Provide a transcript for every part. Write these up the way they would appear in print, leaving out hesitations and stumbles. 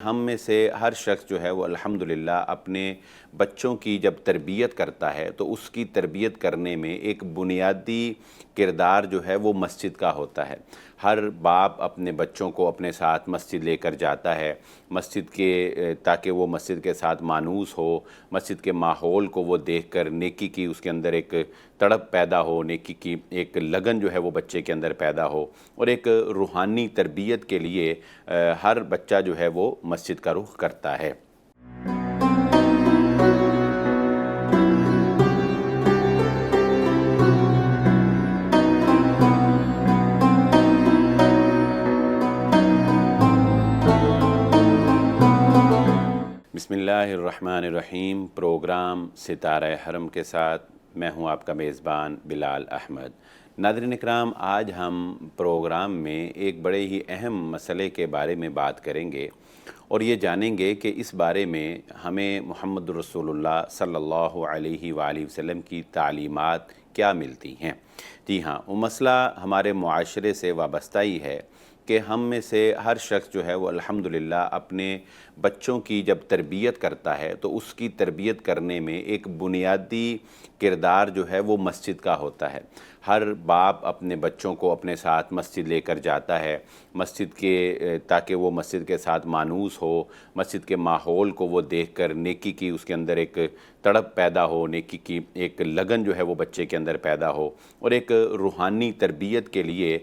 ہم میں سے ہر شخص جو ہے وہ الحمدللہ اپنے بچوں کی جب تربیت کرتا ہے تو اس کی تربیت کرنے میں ایک بنیادی کردار جو ہے وہ مسجد کا ہوتا ہے۔ ہر باپ اپنے بچوں کو اپنے ساتھ مسجد لے کر جاتا ہے، مسجد کے تاکہ وہ مسجد کے ساتھ مانوس ہو، مسجد کے ماحول کو وہ دیکھ کر نیکی کی اس کے اندر ایک تڑپ پیدا ہو، نیکی کی ایک لگن جو ہے وہ بچے کے اندر پیدا ہو، اور ایک روحانی تربیت کے لیے ہر بچہ جو ہے وہ مسجد کا رخ کرتا ہے۔ بسم اللہ الرحمن الرحیم، پروگرام ستارہ حرم کے ساتھ میں ہوں آپ کا میزبان بلال احمد۔ ناظرین اکرام، آج ہم پروگرام میں ایک بڑے ہی اہم مسئلے کے بارے میں بات کریں گے اور یہ جانیں گے کہ اس بارے میں ہمیں محمد رسول اللہ صلی اللہ علیہ وآلہ وسلم کی تعلیمات کیا ملتی ہیں۔ جی ہاں، وہ مسئلہ ہمارے معاشرے سے وابستہ ہی ہے کہ ہم میں سے ہر شخص جو ہے وہ الحمدللہ اپنے بچوں کی جب تربیت کرتا ہے تو اس کی تربیت کرنے میں ایک بنیادی کردار جو ہے وہ مسجد کا ہوتا ہے۔ ہر باپ اپنے بچوں کو اپنے ساتھ مسجد لے کر جاتا ہے، مسجد کے تاکہ وہ مسجد کے ساتھ مانوس ہو، مسجد کے ماحول کو وہ دیکھ کر نیکی کی اس کے اندر ایک تڑپ پیدا ہو، نیکی کی ایک لگن جو ہے وہ بچے کے اندر پیدا ہو، اور ایک روحانی تربیت کے لیے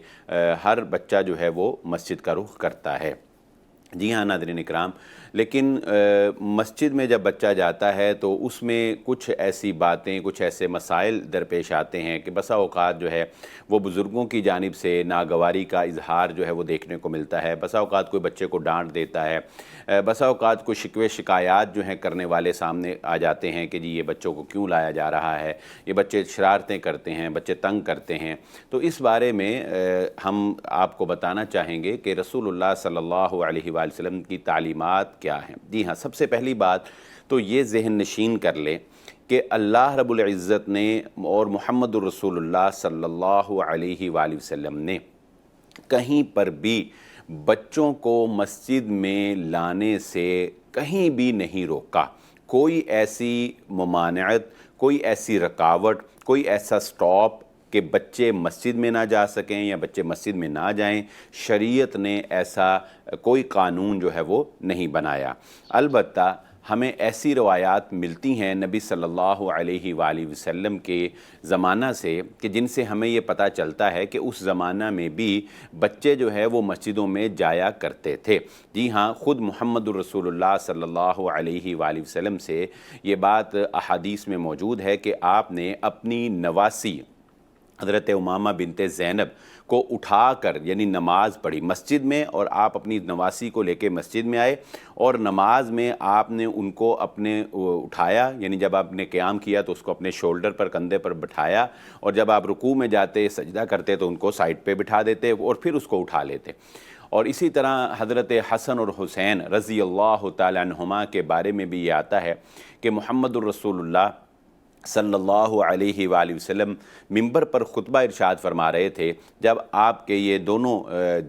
ہر بچہ جو ہے وہ مسجد کا رخ کرتا ہے۔ جی ہاں ناظرین اکرام، لیکن مسجد میں جب بچہ جاتا ہے تو اس میں کچھ ایسی باتیں، کچھ ایسے مسائل درپیش آتے ہیں کہ بسا اوقات جو ہے وہ بزرگوں کی جانب سے ناگواری کا اظہار جو ہے وہ دیکھنے کو ملتا ہے، بسا اوقات کوئی بچے کو ڈانٹ دیتا ہے، بسا اوقات کوئی شکوے شکایات جو ہیں کرنے والے سامنے آ جاتے ہیں کہ جی یہ بچوں کو کیوں لایا جا رہا ہے، یہ بچے شرارتیں کرتے ہیں، بچے تنگ کرتے ہیں۔ تو اس بارے میں ہم آپ کو بتانا چاہیں گے کہ رسول اللہ صلی اللہ علیہ وآلہ وسلم کی تعلیمات کیا ہیں۔ جی ہاں، سب سے پہلی بات تو یہ ذہن نشین کر لیں کہ اللہ رب العزت نے اور محمد الرسول اللہ صلی اللہ علیہ وآلہ وسلم نے کہیں پر بھی بچوں کو مسجد میں لانے سے کہیں بھی نہیں روکا۔ کوئی ایسی ممانعت، کوئی ایسی رکاوٹ، کوئی ایسا سٹاپ کہ بچے مسجد میں نہ جا سکیں یا بچے مسجد میں نہ جائیں، شریعت نے ایسا کوئی قانون جو ہے وہ نہیں بنایا۔ البتہ ہمیں ایسی روایات ملتی ہیں نبی صلی اللہ علیہ وآلہ وسلم کے زمانہ سے کہ جن سے ہمیں یہ پتہ چلتا ہے کہ اس زمانہ میں بھی بچے جو ہے وہ مسجدوں میں جایا کرتے تھے۔ جی ہاں، خود محمد الرسول اللہ صلی اللہ علیہ وآلہ وسلم سے یہ بات احادیث میں موجود ہے کہ آپ نے اپنی نواسی حضرت امامہ بنت زینب کو اٹھا کر یعنی نماز پڑھی مسجد میں، اور آپ اپنی نواسی کو لے کے مسجد میں آئے اور نماز میں آپ نے ان کو اپنے اٹھایا، یعنی جب آپ نے قیام کیا تو اس کو اپنے شولڈر پر، کندھے پر بٹھایا، اور جب آپ رکوع میں جاتے سجدہ کرتے تو ان کو سائڈ پہ بٹھا دیتے اور پھر اس کو اٹھا لیتے۔ اور اسی طرح حضرت حسن اور حسین رضی اللہ تعالی عنہما کے بارے میں بھی یہ آتا ہے کہ محمد الرسول اللہ صلی اللہ علیہ وآلہ وسلم منبر پر خطبہ ارشاد فرما رہے تھے جب آپ کے یہ دونوں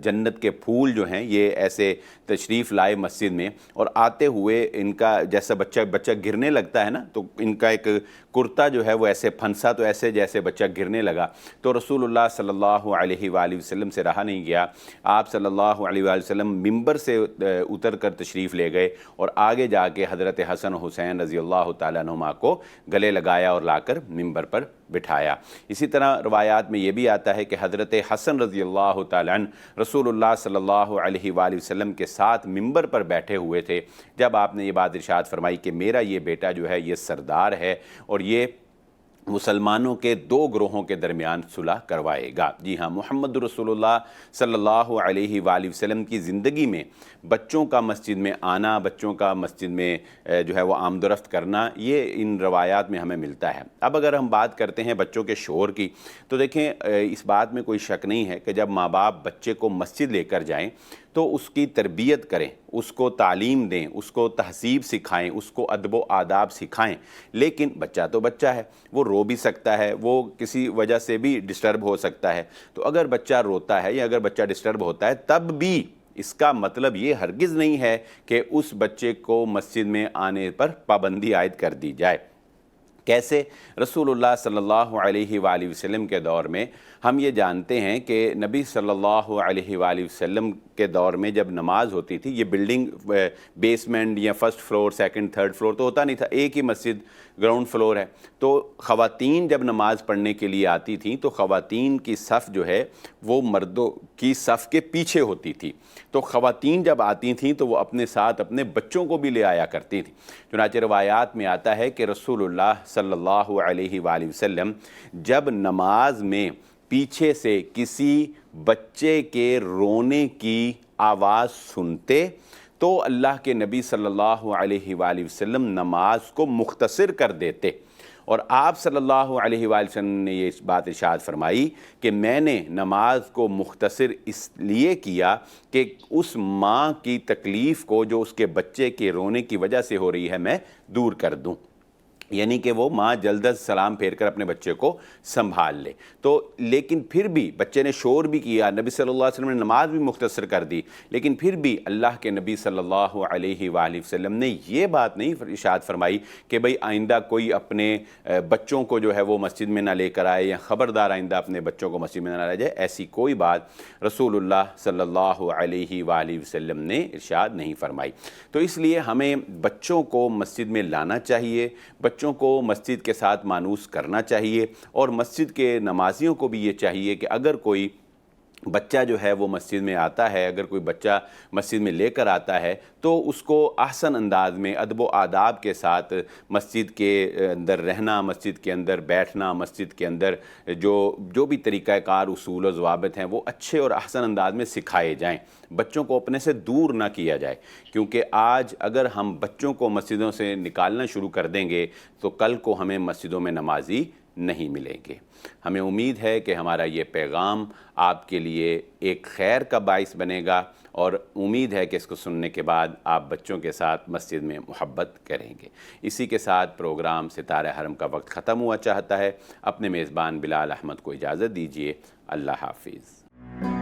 جنت کے پھول جو ہیں یہ ایسے تشریف لائے مسجد میں، اور آتے ہوئے ان کا جیسا بچہ گرنے لگتا ہے نا، تو ان کا ایک کرتا جو ہے وہ ایسے پھنسا، تو ایسے جیسے بچہ گرنے لگا، تو رسول اللہ صلی اللہ علیہ وآلہ وسلم سے رہا نہیں گیا، آپ صلی اللہ علیہ وآلہ وسلم منبر سے اتر کر تشریف لے گئے اور آگے جا کے حضرت حسن حسین رضی اللہ تعالیٰ عنہما کو گلے لگایا اور لا کر منبر پر بٹھایا۔ اسی طرح روایات میں یہ بھی آتا ہے کہ حضرت حسن رضی اللہ تعالیٰ عنہ رسول اللہ صلی اللہ علیہ وآلہ وسلم کے ساتھ منبر پر بیٹھے ہوئے تھے جب آپ نے یہ بات ارشاد فرمائی کہ میرا یہ بیٹا جو ہے یہ سردار ہے اور یہ مسلمانوں کے دو گروہوں کے درمیان صلح کروائے گا۔ جی ہاں، محمد رسول اللہ صلی اللہ علیہ وآلہ وسلم کی زندگی میں بچوں کا مسجد میں آنا، بچوں کا مسجد میں جو ہے وہ آمد و رفت کرنا، یہ ان روایات میں ہمیں ملتا ہے۔ اب اگر ہم بات کرتے ہیں بچوں کے شور کی، تو دیکھیں اس بات میں کوئی شک نہیں ہے کہ جب ماں باپ بچے کو مسجد لے کر جائیں تو اس کی تربیت کریں، اس کو تعلیم دیں، اس کو تہذیب سکھائیں، اس کو ادب و آداب سکھائیں، لیکن بچہ تو بچہ ہے، وہ رو بھی سکتا ہے، وہ کسی وجہ سے بھی ڈسٹرب ہو سکتا ہے۔ تو اگر بچہ روتا ہے یا اگر بچہ ڈسٹرب ہوتا ہے تب بھی اس کا مطلب یہ ہرگز نہیں ہے کہ اس بچے کو مسجد میں آنے پر پابندی عائد کر دی جائے۔ کیسے؟ رسول اللہ صلی اللہ علیہ وآلہ وسلم کے دور میں ہم یہ جانتے ہیں کہ نبی صلی اللہ علیہ وآلہ وسلم کے دور میں جب نماز ہوتی تھی، یہ بلڈنگ بیسمنٹ یا first floor second third floor تو ہوتا نہیں تھا، ایک ہی مسجد گراؤنڈ فلور ہے، تو خواتین جب نماز پڑھنے کے لیے آتی تھیں تو خواتین کی صف جو ہے وہ مردوں کی صف کے پیچھے ہوتی تھی، تو خواتین جب آتی تھیں تو وہ اپنے ساتھ اپنے بچوں کو بھی لے آیا کرتی تھیں۔ چنانچہ روایات میں آتا ہے کہ رسول اللہ صلی اللہ علیہ وآلہ وسلم جب نماز میں پیچھے سے کسی بچے کے رونے کی آواز سنتے تو اللہ کے نبی صلی اللہ علیہ وآلہ وسلم نماز کو مختصر کر دیتے، اور آپ صلی اللہ علیہ وآلہ وسلم نے یہ بات ارشاد فرمائی کہ میں نے نماز کو مختصر اس لیے کیا کہ اس ماں کی تکلیف کو جو اس کے بچے کے رونے کی وجہ سے ہو رہی ہے میں دور کر دوں، یعنی کہ وہ ماں جلد از سلام پھیر کر اپنے بچے کو سنبھال لے۔ تو لیکن پھر بھی بچے نے شور بھی کیا، نبی صلی اللہ علیہ وسلم نے نماز بھی مختصر کر دی، لیکن پھر بھی اللہ کے نبی صلی اللہ علیہ وآلہ وسلم نے یہ بات نہیں ارشاد فرمائی کہ بھئی آئندہ کوئی اپنے بچوں کو جو ہے وہ مسجد میں نہ لے کر آئے، یا خبردار آئندہ اپنے بچوں کو مسجد میں نہ لے جائے، ایسی کوئی بات رسول اللہ صلی اللہ علیہ وآلہ وسلم نے ارشاد نہیں فرمائی۔ تو اس لیے ہمیں بچوں کو مسجد میں لانا چاہیے، بچوں کو مسجد کے ساتھ مانوس کرنا چاہیے، اور مسجد کے نمازیوں کو بھی یہ چاہیے کہ اگر کوئی بچہ جو ہے وہ مسجد میں آتا ہے، اگر کوئی بچہ مسجد میں لے کر آتا ہے تو اس کو احسن انداز میں ادب و آداب کے ساتھ مسجد کے اندر رہنا، مسجد کے اندر بیٹھنا، مسجد کے اندر جو بھی طریقہ کار اصول و ضوابط ہیں وہ اچھے اور احسن انداز میں سکھائے جائیں، بچوں کو اپنے سے دور نہ کیا جائے، کیونکہ آج اگر ہم بچوں کو مسجدوں سے نکالنا شروع کر دیں گے تو کل کو ہمیں مسجدوں میں نمازی نہیں ملیں گے۔ ہمیں امید ہے کہ ہمارا یہ پیغام آپ کے لیے ایک خیر کا باعث بنے گا، اور امید ہے کہ اس کو سننے کے بعد آپ بچوں کے ساتھ مسجد میں محبت کریں گے۔ اسی کے ساتھ پروگرام ستارہ حرم کا وقت ختم ہوا چاہتا ہے۔ اپنے میزبان بلال احمد کو اجازت دیجیے۔ اللہ حافظ۔